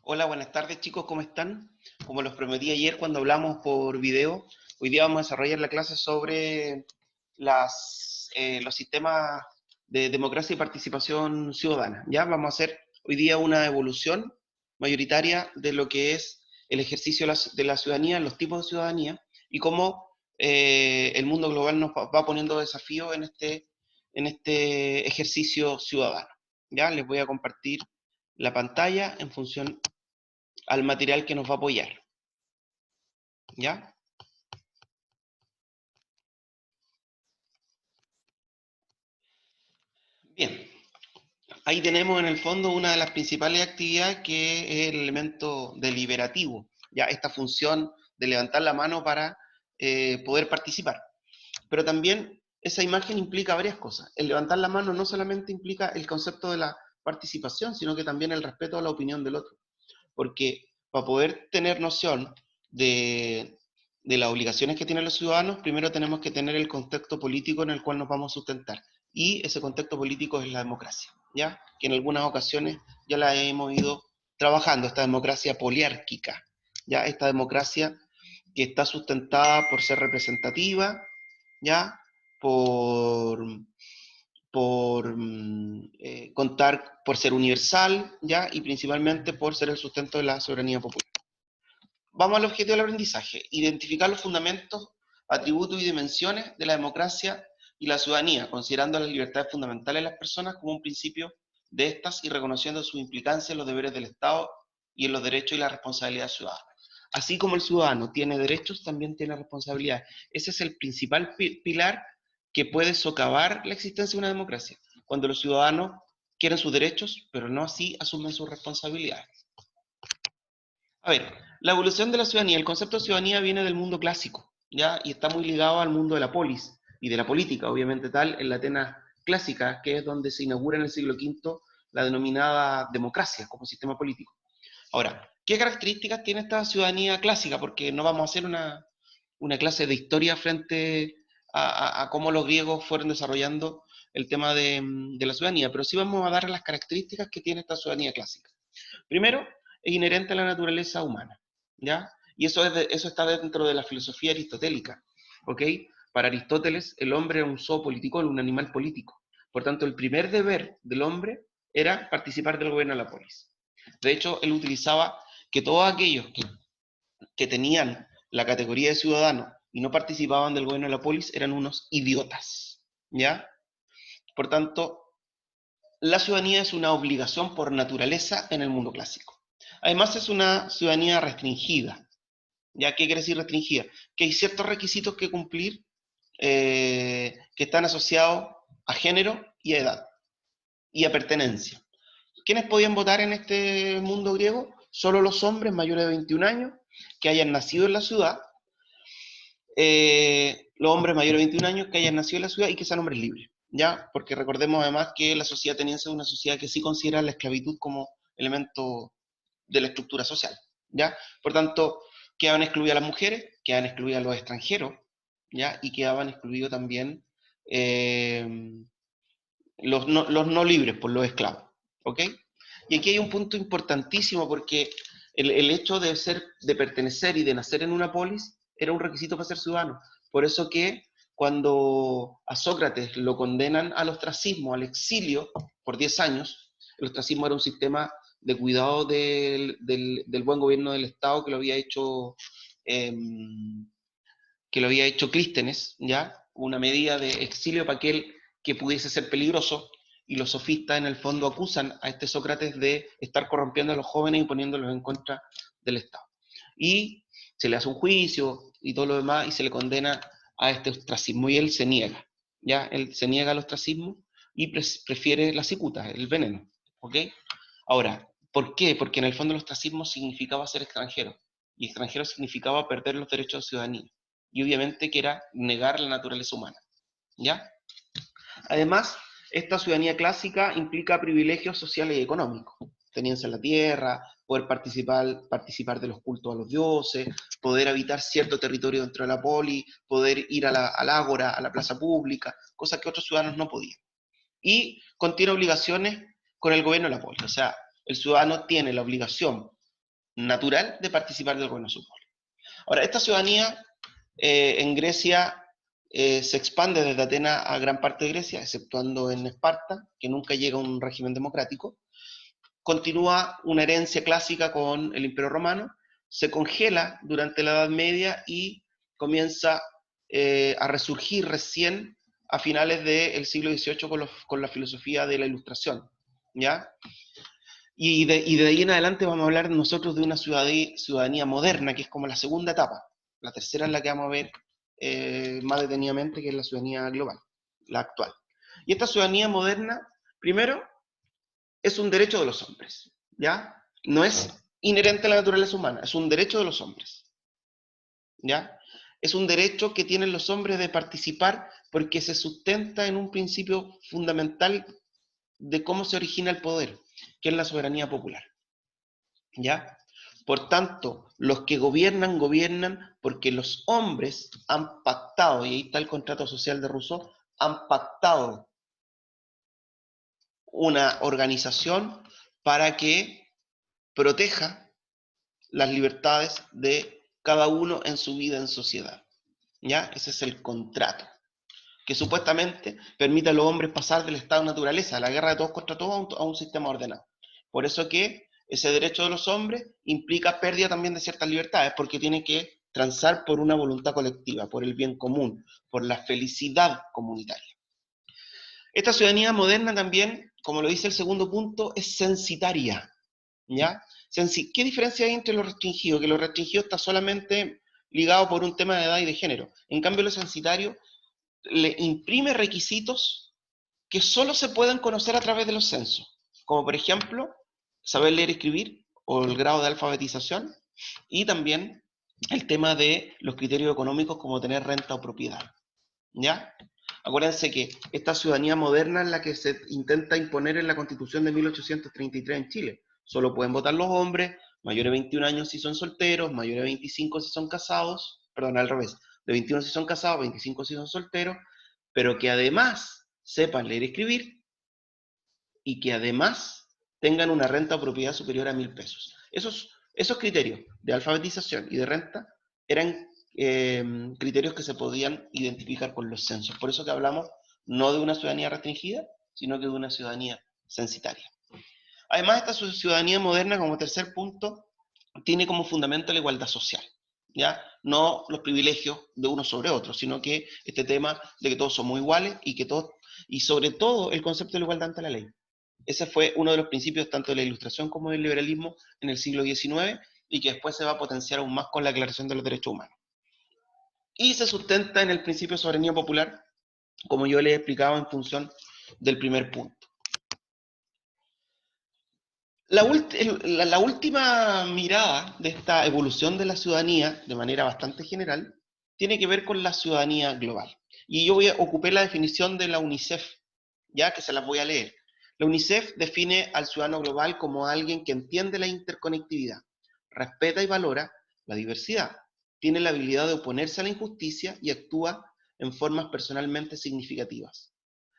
Hola, buenas tardes chicos, ¿cómo están? Como los prometí ayer cuando hablamos por video, hoy día vamos a desarrollar la clase sobre los sistemas de democracia y participación ciudadana. ¿Ya? Vamos a hacer hoy día una evolución mayoritaria de lo que es el ejercicio de la ciudadanía, los tipos de ciudadanía y cómo el mundo global nos va poniendo desafíos en este ejercicio ciudadano. ¿Ya? Les voy a compartir la pantalla en función al material que nos va a apoyar. ¿Ya? Bien. Ahí tenemos en el fondo una de las principales actividades que es el elemento deliberativo. Ya, esta función de levantar la mano para poder participar. Pero también esa imagen implica varias cosas. El levantar la mano no solamente implica el concepto de la participación, sino que también el respeto a la opinión del otro. Porque para poder tener noción de, de las obligaciones que tienen los ciudadanos, primero tenemos que tener el contexto político en el cual nos vamos a sustentar. Y ese contexto político es la democracia, ¿ya? Que en algunas ocasiones ya la hemos ido trabajando, esta democracia poliárquica, ¿ya? Esta democracia que está sustentada por ser representativa, ¿ya? Por, contar, por ser universal, ¿ya? Y principalmente por ser el sustento de la soberanía popular. Vamos al objetivo del aprendizaje, identificar los fundamentos, atributos y dimensiones de la democracia y la ciudadanía, considerando las libertades fundamentales de las personas como un principio de estas y reconociendo su implicancia en los deberes del Estado y en los derechos y la responsabilidad ciudadana. Así como el ciudadano tiene derechos, también tiene responsabilidades. Ese es el principal pilar que puede socavar la existencia de una democracia, cuando los ciudadanos quieren sus derechos, pero no así asumen sus responsabilidades. A ver, la evolución de la ciudadanía, el concepto de ciudadanía viene del mundo clásico, ¿ya? Y está muy ligado al mundo de la polis y de la política, obviamente tal, en la Atenas clásica, que es donde se inaugura en el siglo V la denominada democracia como sistema político. Ahora, ¿qué características tiene esta ciudadanía clásica? Porque no vamos a hacer una clase de historia frente a cómo los griegos fueron desarrollando el tema de la ciudadanía, pero sí vamos a dar las características que tiene esta ciudadanía clásica. Primero, es inherente a la naturaleza humana, ¿ya? Y eso está dentro de la filosofía aristotélica, ¿ok? Para Aristóteles, el hombre era un zoo político, un animal político. Por tanto, el primer deber del hombre era participar del gobierno de la polis. De hecho, él utilizaba que todos aquellos que tenían la categoría de ciudadano y no participaban del gobierno de la polis eran unos idiotas, ¿ya? Por tanto, la ciudadanía es una obligación por naturaleza en el mundo clásico. Además es una ciudadanía restringida. ¿Ya qué quiere decir restringida? Que hay ciertos requisitos que cumplir que están asociados a género y a edad y a pertenencia. ¿Quiénes podían votar en este mundo griego? Solo los hombres mayores de 21 años que hayan nacido en la ciudad, los hombres mayores de 21 años que hayan nacido en la ciudad y que sean hombres libres, ¿ya? Porque recordemos además que la sociedad ateniense es una sociedad que sí considera la esclavitud como elemento de la estructura social, ¿ya? Por tanto, quedaban excluidas las mujeres, quedaban excluidas los extranjeros, ¿ya? Y quedaban excluidos también eh, los no libres, por los esclavos, ¿ok? Y aquí hay un punto importantísimo porque el hecho de de pertenecer y de nacer en una polis era un requisito para ser ciudadano. Por eso que cuando a Sócrates lo condenan al ostracismo, al exilio, por 10 años, el ostracismo era un sistema de cuidado del buen gobierno del Estado eh, que lo había hecho Clístenes, ¿ya? Una medida de exilio para aquel que pudiese ser peligroso, y los sofistas en el fondo acusan a este Sócrates de estar corrompiendo a los jóvenes y poniéndolos en contra del Estado. Y se le hace un juicio y todo lo demás y se le condena a este ostracismo y él se niega, ¿ya? Él se niega al ostracismo y prefiere la cicuta, el veneno, ¿ok? Ahora, ¿por qué? Porque en el fondo el ostracismo significaba ser extranjero y extranjero significaba perder los derechos de ciudadanía y obviamente que era negar la naturaleza humana, ¿ya? Además, esta ciudadanía clásica implica privilegios sociales y económicos, tenencia en la tierra, poder participar de los cultos a los dioses, poder habitar cierto territorio dentro de la poli, poder ir al ágora, a la plaza pública, cosas que otros ciudadanos no podían. Y contiene obligaciones con el gobierno de la poli, o sea, el ciudadano tiene la obligación natural de participar del gobierno de su pueblo. Ahora, esta ciudadanía en Grecia se expande desde Atenas a gran parte de Grecia, exceptuando en Esparta, que nunca llega a un régimen democrático. Continúa una herencia clásica con el Imperio Romano, se congela durante la Edad Media y comienza a resurgir recién a finales del siglo XVIII con la filosofía de la Ilustración, ¿ya? Y de ahí en adelante vamos a hablar nosotros de una ciudadanía moderna, que es como la segunda etapa. La tercera es la que vamos a ver más detenidamente, que es la ciudadanía global, la actual. Y esta ciudadanía moderna, primero, es un derecho de los hombres, ¿ya? No es inherente a la naturaleza humana, es un derecho de los hombres, ¿ya? Es un derecho que tienen los hombres de participar porque se sustenta en un principio fundamental de cómo se origina el poder, que es la soberanía popular, ¿ya? Por tanto, los que gobiernan, gobiernan porque los hombres han pactado, y ahí está el contrato social de Rousseau, han pactado una organización para que proteja las libertades de cada uno en su vida en sociedad. ¿Ya? Ese es el contrato, que supuestamente permite a los hombres pasar del estado de naturaleza, a la guerra de todos contra todos, a un sistema ordenado. Por eso que ese derecho de los hombres implica pérdida también de ciertas libertades, porque tiene que transar por una voluntad colectiva, por el bien común, por la felicidad comunitaria. Esta ciudadanía moderna también, como lo dice el segundo punto, es censitaria, ¿ya? ¿Qué diferencia hay entre lo restringido? Que lo restringido está solamente ligado por un tema de edad y de género. En cambio, lo censitario le imprime requisitos que solo se pueden conocer a través de los censos, como por ejemplo, saber leer y escribir, o el grado de alfabetización, y también el tema de los criterios económicos como tener renta o propiedad, ¿ya? Acuérdense que esta ciudadanía moderna es la que se intenta imponer en la Constitución de 1833 en Chile. Solo pueden votar los hombres, mayores de 21 años si son solteros, mayores de 25 si son casados, perdón, al revés, de 21 si son casados, 25 si son solteros, pero que además sepan leer y escribir y que además tengan una renta o propiedad superior a 1.000 pesos. Esos criterios de alfabetización y de renta eran criterios que se podían identificar con los censos. Por eso que hablamos no de una ciudadanía restringida, sino que de una ciudadanía censitaria. Además, esta ciudadanía moderna, como tercer punto, tiene como fundamento la igualdad social, ¿ya? No los privilegios de uno sobre otro, sino que este tema de que todos somos iguales y que todos, y sobre todo el concepto de la igualdad ante la ley. Ese fue uno de los principios tanto de la Ilustración como del liberalismo en el siglo XIX y que después se va a potenciar aún más con la Declaración de los Derechos Humanos. Y se sustenta en el principio de soberanía popular, como yo les he explicado en función del primer punto. La última mirada de esta evolución de la ciudadanía, de manera bastante general, tiene que ver con la ciudadanía global. Y yo ocupé la definición de la UNICEF, ya que se las voy a leer. La UNICEF define al ciudadano global como alguien que entiende la interconectividad, respeta y valora la diversidad, tiene la habilidad de oponerse a la injusticia y actúa en formas personalmente significativas.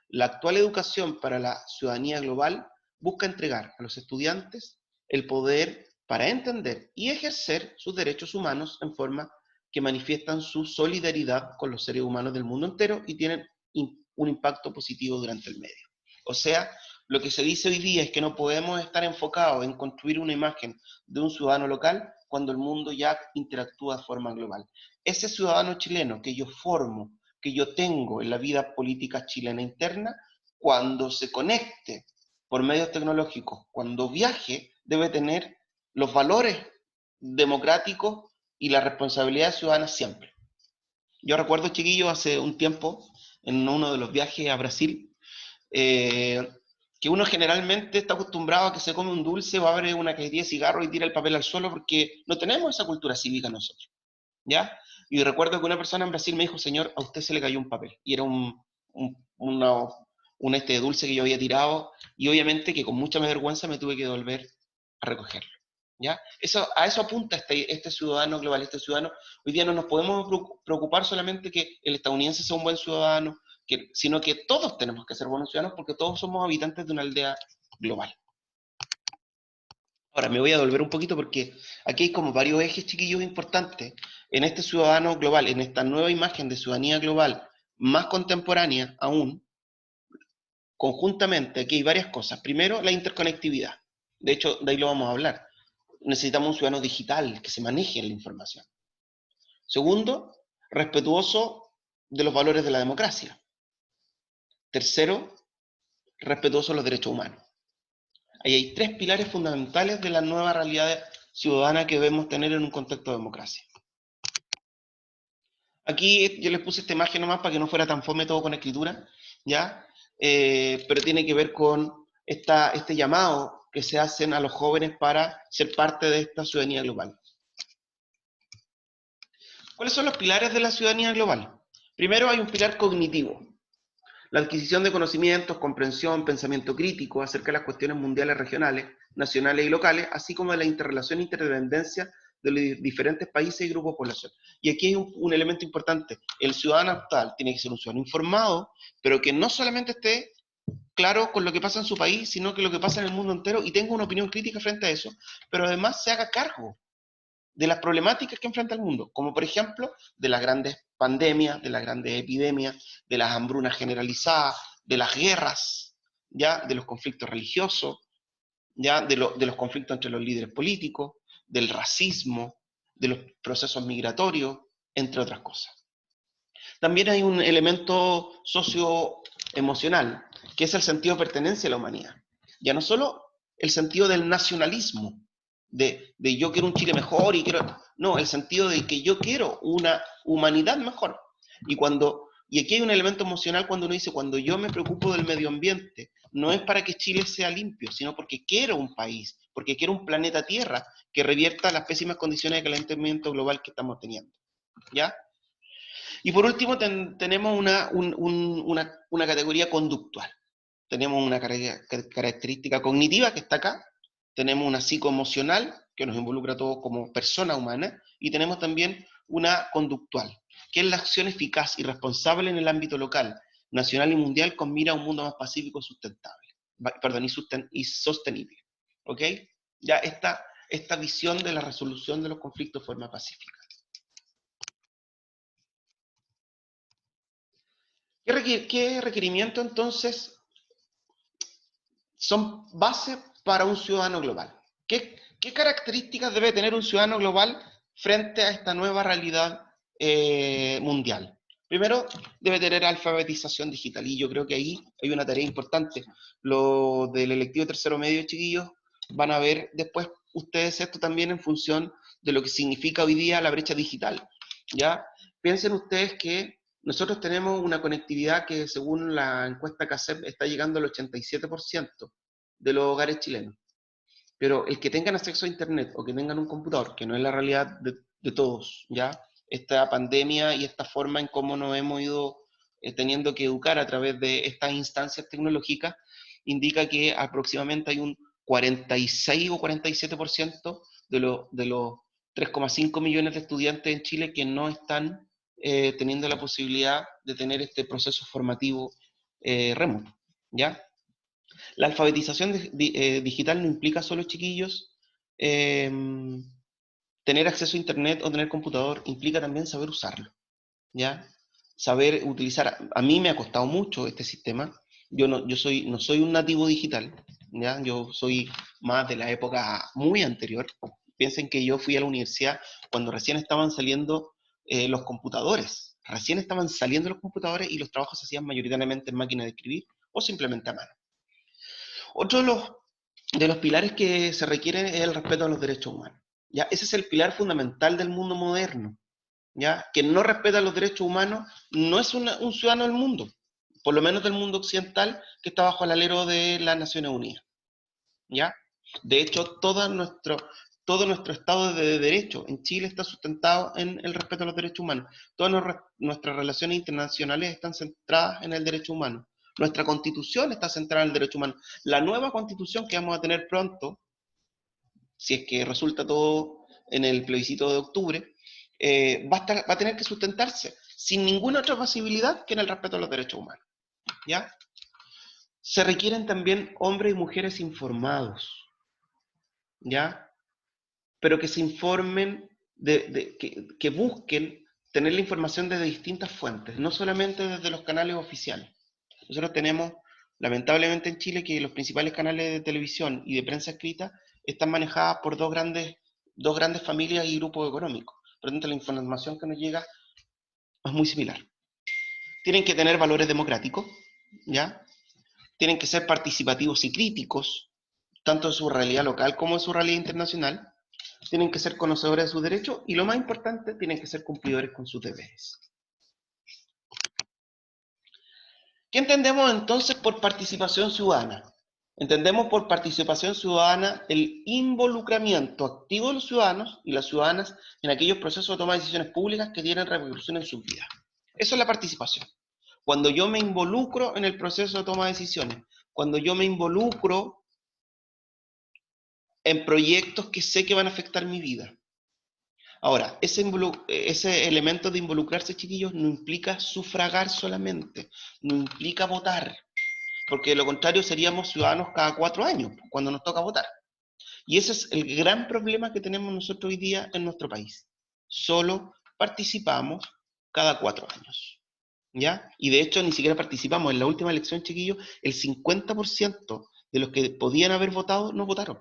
La actual educación para la ciudadanía global busca entregar a los estudiantes el poder para entender y ejercer sus derechos humanos en forma que manifiestan su solidaridad con los seres humanos del mundo entero y tienen un impacto positivo durante el medio. O sea, lo que se dice hoy día es que no podemos estar enfocados en construir una imagen de un ciudadano local cuando el mundo ya interactúa de forma global. Ese ciudadano chileno que yo formo, que yo tengo en la vida política chilena interna, cuando se conecte por medios tecnológicos, cuando viaje, debe tener los valores democráticos y la responsabilidad ciudadana siempre. Yo recuerdo, chiquillo, hace un tiempo, en uno de los viajes a Brasil, que uno generalmente está acostumbrado a que se come un dulce, va a abrir una cajetilla de cigarro y tira el papel al suelo porque no tenemos esa cultura cívica nosotros, ¿ya? Y recuerdo que una persona en Brasil me dijo, señor, a usted se le cayó un papel. Y era un dulce que yo había tirado, y obviamente que con mucha vergüenza me tuve que volver a recogerlo. ¿Ya? A eso apunta este ciudadano global, este ciudadano. Hoy día no nos podemos preocupar solamente que el estadounidense sea un buen ciudadano, sino que todos tenemos que ser buenos ciudadanos porque todos somos habitantes de una aldea global. Ahora, me voy a devolver un poquito porque aquí hay como varios ejes chiquillos importantes. En este ciudadano global, en esta nueva imagen de ciudadanía global, más contemporánea aún, conjuntamente, aquí hay varias cosas. Primero, la interconectividad. De hecho, de ahí lo vamos a hablar. Necesitamos un ciudadano digital que se maneje en la información. Segundo, respetuoso de los valores de la democracia. Tercero, respetuoso de los derechos humanos. Ahí hay tres pilares fundamentales de la nueva realidad ciudadana que debemos tener en un contexto de democracia. Aquí yo les puse esta imagen nomás para que no fuera tan fome todo con escritura, ¿ya? Pero tiene que ver con este llamado que se hacen a los jóvenes para ser parte de esta ciudadanía global. ¿Cuáles son los pilares de la ciudadanía global? Primero hay un pilar cognitivo, la adquisición de conocimientos, comprensión, pensamiento crítico acerca de las cuestiones mundiales, regionales, nacionales y locales, así como de la interrelación e interdependencia de los diferentes países y grupos de población. Y aquí hay un elemento importante. El ciudadano actual tiene que ser un ciudadano informado, pero que no solamente esté claro con lo que pasa en su país, sino que lo que pasa en el mundo entero y tenga una opinión crítica frente a eso, pero además se haga cargo de las problemáticas que enfrenta el mundo, como por ejemplo de las grandes pandemias, de las grandes epidemias, de las hambrunas generalizadas, de las guerras, ya de los conflictos religiosos, ya de los conflictos entre los líderes políticos, del racismo, de los procesos migratorios, entre otras cosas. También hay un elemento socioemocional, que es el sentido de pertenencia a la humanidad. Ya no solo el sentido del nacionalismo, de yo quiero un Chile mejor y quiero... No, el sentido de que yo quiero una humanidad mejor. Y aquí hay un elemento emocional cuando uno dice, cuando yo me preocupo del medio ambiente, no es para que Chile sea limpio, sino porque quiero un país, porque quiero un planeta Tierra que revierta las pésimas condiciones de calentamiento global que estamos teniendo. ¿Ya? Y por último tenemos una categoría conductual. Tenemos una característica cognitiva que está acá, tenemos una psicoemocional que nos involucra a todos como persona humana, y tenemos también una conductual, que es la acción eficaz y responsable en el ámbito local, nacional y mundial con mira a un mundo más pacífico sustentable, perdón, y sostenible. ¿Ok? Ya esta visión de la resolución de los conflictos de forma pacífica. ¿Qué requerimiento entonces son base para un ciudadano global? ¿Qué características debe tener un ciudadano global frente a esta nueva realidad mundial? Primero, debe tener alfabetización digital, y yo creo que ahí hay una tarea importante. Lo del electivo tercero medio, chiquillos, van a ver después ustedes esto también en función de lo que significa hoy día la brecha digital, ¿ya? Piensen ustedes que nosotros tenemos una conectividad que, según la encuesta CACEP, está llegando al 87% de los hogares chilenos. Pero el que tengan acceso a Internet o que tengan un computador, que no es la realidad de todos, ¿ya? Esta pandemia y esta forma en cómo nos hemos ido teniendo que educar a través de estas instancias tecnológicas, indica que aproximadamente hay un 46 o 47% de los 3,5 millones de estudiantes en Chile que no están teniendo la posibilidad de tener este proceso formativo remoto, ¿ya? La alfabetización digital no implica solo, chiquillos, eh, tener acceso a Internet o tener computador, implica también saber usarlo, ¿ya? Saber utilizar. A mí me ha costado mucho este sistema. Yo no soy un nativo digital, ¿ya? Yo soy más de la época muy anterior. Piensen que yo fui a la universidad cuando recién estaban saliendo los computadores. Recién estaban saliendo los computadores y los trabajos se hacían mayoritariamente en máquina de escribir o simplemente a mano. Otro de los pilares que se requieren es el respeto a los derechos humanos. ¿Ya? Ese es el pilar fundamental del mundo moderno. ¿Ya? Quien no respeta los derechos humanos no es un ciudadano del mundo, por lo menos del mundo occidental que está bajo el alero de las Naciones Unidas. ¿Ya? De hecho, todo nuestro Estado de Derecho en Chile está sustentado en el respeto a los derechos humanos. Todas nuestras relaciones internacionales están centradas en el derecho humano. Nuestra constitución está centrada en el derecho humano. La nueva constitución que vamos a tener pronto, si es que resulta todo en el plebiscito de octubre, va a tener que sustentarse sin ninguna otra posibilidad que en el respeto a los derechos humanos. ¿Ya? Se requieren también hombres y mujeres informados. ¿ya? Pero que se informen, que busquen tener la información desde distintas fuentes, no solamente desde los canales oficiales. Nosotros tenemos, lamentablemente en Chile, que los principales canales de televisión y de prensa escrita están manejadas por dos grandes familias y grupos económicos. Por lo tanto, la información que nos llega es muy similar. Tienen que tener valores democráticos, ¿ya? Tienen que ser participativos y críticos, tanto en su realidad local como en su realidad internacional. Tienen que ser conocedores de sus derechos y, lo más importante, tienen que ser cumplidores con sus deberes. ¿Qué entendemos entonces por participación ciudadana? Entendemos por participación ciudadana el involucramiento activo de los ciudadanos y las ciudadanas en aquellos procesos de toma de decisiones públicas que tienen repercusión en sus vidas. Eso es la participación. Cuando yo me involucro en el proceso de toma de decisiones, cuando yo me involucro en proyectos que sé que van a afectar mi vida. Ahora, ese elemento de involucrarse, chiquillos, no implica sufragar solamente, no implica votar, porque de lo contrario seríamos ciudadanos cada 4 años, cuando nos toca votar. Y ese es el gran problema que tenemos nosotros hoy día en nuestro país. Solo participamos cada 4 años. ¿Ya? Y de hecho ni siquiera participamos. En la última elección, chiquillos, el 50% de los que podían haber votado no votaron.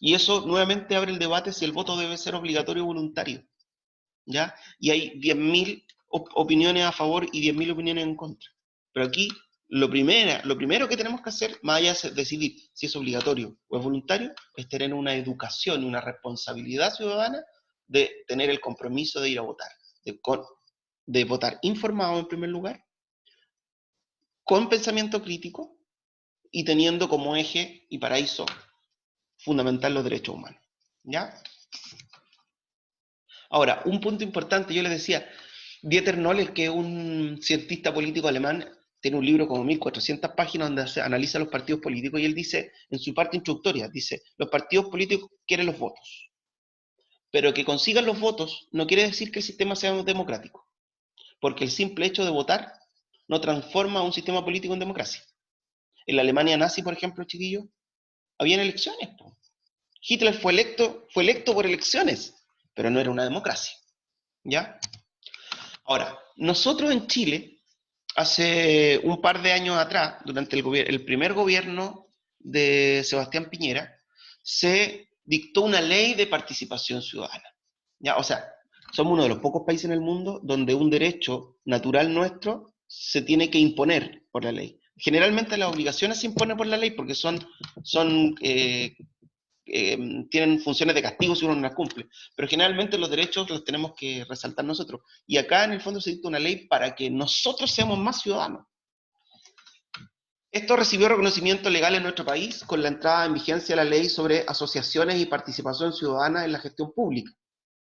Y eso nuevamente abre el debate si el voto debe ser obligatorio o voluntario. ¿Ya? Y hay 10.000 opiniones a favor y 10.000 opiniones en contra. Pero aquí lo primero que tenemos que hacer, más allá de decidir si es obligatorio o es voluntario, es tener una educación y una responsabilidad ciudadana de tener el compromiso de ir a votar, de votar informado en primer lugar, con pensamiento crítico y teniendo como eje y paraíso fundamental los derechos humanos. ¿Ya? Ahora, un punto importante, yo les decía, Dieter Noller, que es un cientista político alemán, tiene un libro como 1400 páginas donde analiza los partidos políticos y él dice, en su parte introductoria, dice, los partidos políticos quieren los votos, pero que consigan los votos no quiere decir que el sistema sea democrático, porque el simple hecho de votar no transforma a un sistema político en democracia. En la Alemania nazi, por ejemplo, chiquillos, habían elecciones. Hitler fue electo por elecciones, pero no era una democracia. ¿Ya? Ahora, nosotros en Chile, hace un par de años atrás, durante el primer gobierno de Sebastián Piñera, se dictó una ley de participación ciudadana. ¿Ya? O sea, somos uno de los pocos países en el mundo donde un derecho natural nuestro se tiene que imponer por la ley. Generalmente las obligaciones se imponen por la ley porque son tienen funciones de castigo si uno no las cumple, pero generalmente los derechos los tenemos que resaltar nosotros. Y acá en el fondo se dicta una ley para que nosotros seamos más ciudadanos. Esto recibió reconocimiento legal en nuestro país con la entrada en vigencia de la ley sobre asociaciones y participación ciudadana en la gestión pública,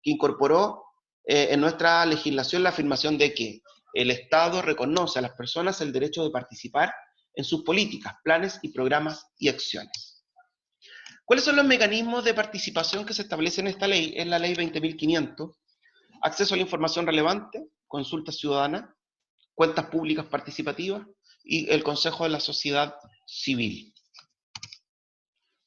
que incorporó en nuestra legislación la afirmación de que el Estado reconoce a las personas el derecho de participar en sus políticas, planes y programas y acciones. ¿Cuáles son los mecanismos de participación que se establecen en esta ley? Es la ley 20.500, acceso a la información relevante, consulta ciudadana, cuentas públicas participativas y el Consejo de la Sociedad Civil.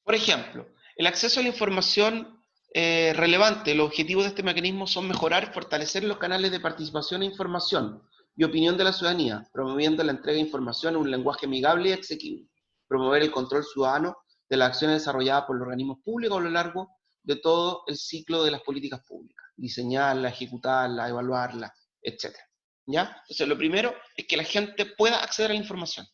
Por ejemplo, el acceso a la información relevante, los objetivos de este mecanismo son mejorar y fortalecer los canales de participación e información y opinión de la ciudadanía, promoviendo la entrega de información en un lenguaje amigable y asequible, promover el control ciudadano de las acciones desarrolladas por los organismos públicos a lo largo de todo el ciclo de las políticas públicas, diseñarla, ejecutarla, evaluarla, etc. ¿Ya? Entonces, lo primero es que la gente pueda acceder a la información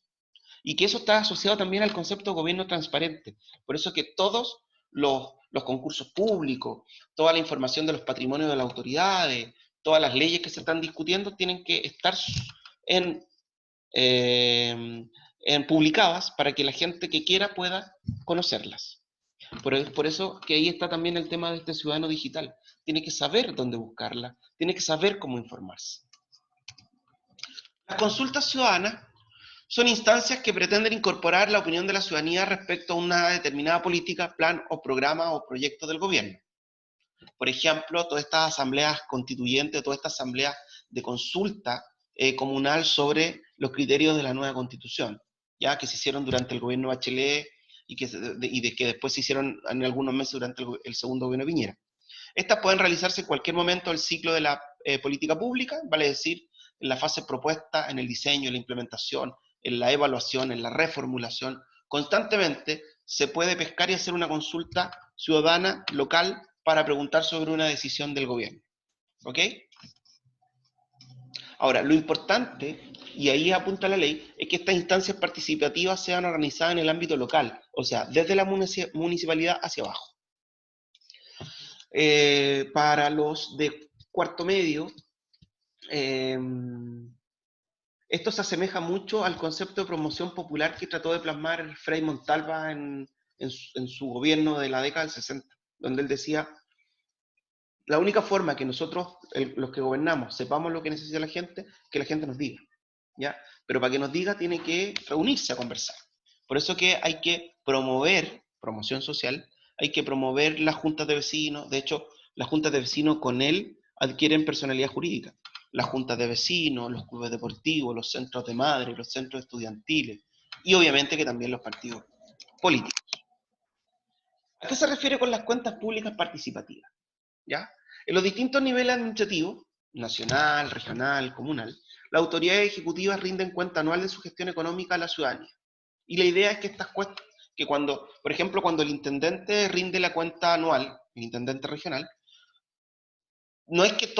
y que eso está asociado también al concepto de gobierno transparente. Por eso que todos los concursos públicos, toda la información de los patrimonios de las autoridades, todas las leyes que se están discutiendo tienen que estar en publicadas para que la gente que quiera pueda conocerlas. Por eso que ahí está también el tema de este ciudadano digital. Tiene que saber dónde buscarla, tiene que saber cómo informarse. Las consultas ciudadanas son instancias que pretenden incorporar la opinión de la ciudadanía respecto a una determinada política, plan o programa o proyecto del gobierno. Por ejemplo, todas estas asambleas constituyentes, todas estas asambleas de consulta comunal sobre los criterios de la nueva constitución, ya que se hicieron durante el gobierno Bachelet y de que después se hicieron en algunos meses durante el segundo gobierno de Piñera. Estas pueden realizarse en cualquier momento del ciclo de la política pública, vale decir, en la fase propuesta, en el diseño, en la implementación, en la evaluación, en la reformulación. Constantemente se puede pescar y hacer una consulta ciudadana local para preguntar sobre una decisión del gobierno. ¿Ok? Ahora, lo importante, y ahí apunta la ley, es que estas instancias participativas sean organizadas en el ámbito local, o sea, desde la municipalidad hacia abajo. Para los de cuarto medio, esto se asemeja mucho al concepto de promoción popular que trató de plasmar Frei Montalva en su gobierno de la década del 60, donde él decía, la única forma que nosotros, los que gobernamos, sepamos lo que necesita la gente, que la gente nos diga, ¿ya? Pero para que nos diga tiene que reunirse a conversar. Por eso que hay que promover, promoción social, hay que promover las juntas de vecinos. De hecho, las juntas de vecinos con él adquieren personalidad jurídica. Las juntas de vecinos, los clubes deportivos, los centros de madres, los centros estudiantiles y obviamente que también los partidos políticos. ¿A qué se refiere con las cuentas públicas participativas? ¿Ya? En los distintos niveles administrativos, nacional, regional, comunal, las autoridades ejecutivas rinden cuenta anual de su gestión económica a la ciudadanía. Y la idea es que estas cuentas, que cuando, por ejemplo, cuando el intendente rinde la cuenta anual, el intendente regional, no es que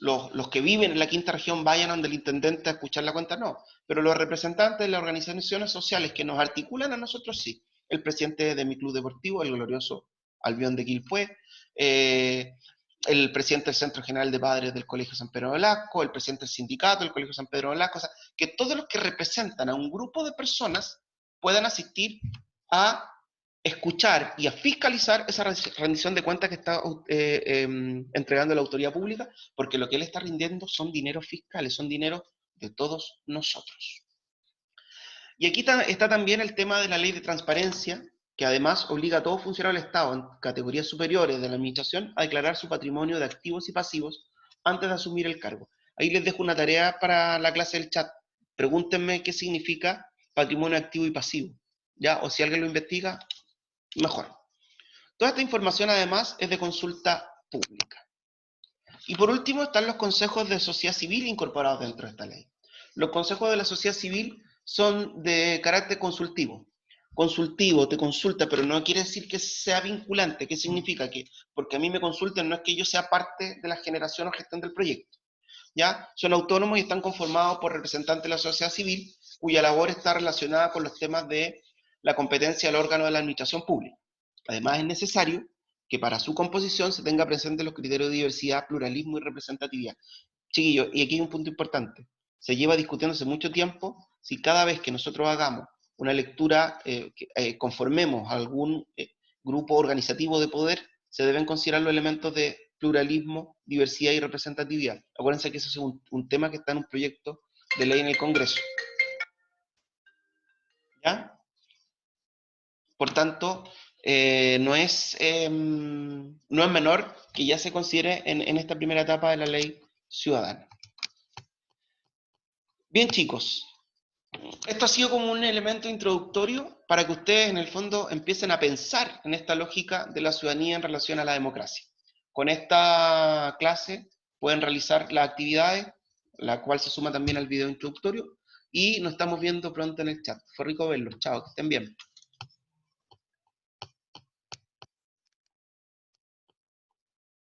los que viven en la quinta región vayan donde el intendente a escuchar la cuenta, no, pero los representantes de las organizaciones sociales que nos articulan a nosotros sí. El presidente de mi club deportivo, el glorioso Albión de Quilpué, el presidente del Centro General de Padres del Colegio San Pedro de Nolasco, el presidente del sindicato del Colegio San Pedro de Nolasco, o sea, que todos los que representan a un grupo de personas puedan asistir a escuchar y a fiscalizar esa rendición de cuentas que está entregando la autoridad pública, porque lo que él está rindiendo son dineros fiscales, son dineros de todos nosotros. Y aquí está también el tema de la ley de transparencia, que además obliga a todo funcionario del Estado en categorías superiores de la administración a declarar su patrimonio de activos y pasivos antes de asumir el cargo. Ahí les dejo una tarea para la clase del chat. Pregúntenme qué significa patrimonio activo y pasivo, ¿ya? O si alguien lo investiga, mejor. Toda esta información además es de consulta pública. Y por último están los consejos de sociedad civil incorporados dentro de esta ley. Los consejos de la sociedad civil son de carácter consultivo. Consultivo, te consulta, pero no quiere decir que sea vinculante. ¿Qué significa? Que porque a mí me consulten no es que yo sea parte de la generación o gestión del proyecto. ¿Ya? Son autónomos y están conformados por representantes de la sociedad civil, cuya labor está relacionada con los temas de la competencia del órgano de la administración pública. Además, es necesario que para su composición se tenga presente los criterios de diversidad, pluralismo y representatividad. Chiquillos, y aquí hay un punto importante. Se lleva discutiendo hace mucho tiempo si cada vez que nosotros hagamos una lectura, conformemos a algún grupo organizativo de poder, se deben considerar los elementos de pluralismo, diversidad y representatividad. Acuérdense que ese es un tema que está en un proyecto de ley en el Congreso. ¿Ya? Por tanto, no es menor que ya se considere en esta primera etapa de la ley ciudadana. Bien, chicos, esto ha sido como un elemento introductorio para que ustedes en el fondo empiecen a pensar en esta lógica de la ciudadanía en relación a la democracia. Con esta clase pueden realizar las actividades, la cual se suma también al video introductorio, y nos estamos viendo pronto en el chat. Fue rico verlos. Chao, que estén bien.